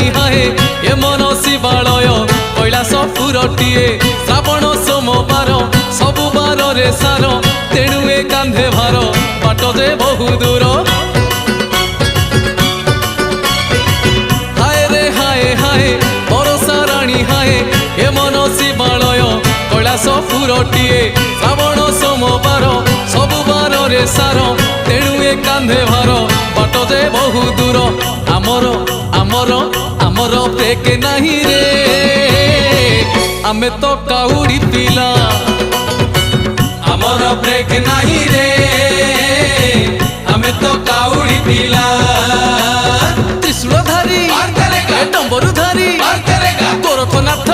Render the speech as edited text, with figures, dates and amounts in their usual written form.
ରାଣୀ ହାଏ ଏ ମନ ଶିବାଳୟ କୈଳାସ ପୁରଟିଏ ଶ୍ରାବଣ ସୋମବାର ସବୁ ବାରରେ ସାର ତେଣୁ ଏ କାନ୍ଧେ ଭାର ବାଟ ଯେ ବହୁ ଦୂର ହାଏ ରେ ହାଏ ହାଏ ବରଷା ରାଣୀ ହାଏ ଏ ମନ ଶିବାଳୟ କୈଳାସ ପୁରଟିଏ ଶ୍ରାବଣ ସୋମବାର ସବୁ ବାରରେ ସାର ତେଣୁ ଏ କାନ୍ଧେ ଭାର ବାଟ ଯେ ବହୁ ଦୂର ଆମର ଆମର ଆମର ବ୍ରେକ୍ ନାହିଁ ରେ ଆମେ ତ କାଉଡ଼ି ପିଲା ଆମର ବ୍ରେକ୍ ନାହିଁ ରେ ଆମେ ତ କାଉଡ଼ି ପିଲା ତ୍ରିଶୂଳଧାରୀ ଡମ୍ବରୁଧାରୀ ଗୋରଖନାଥ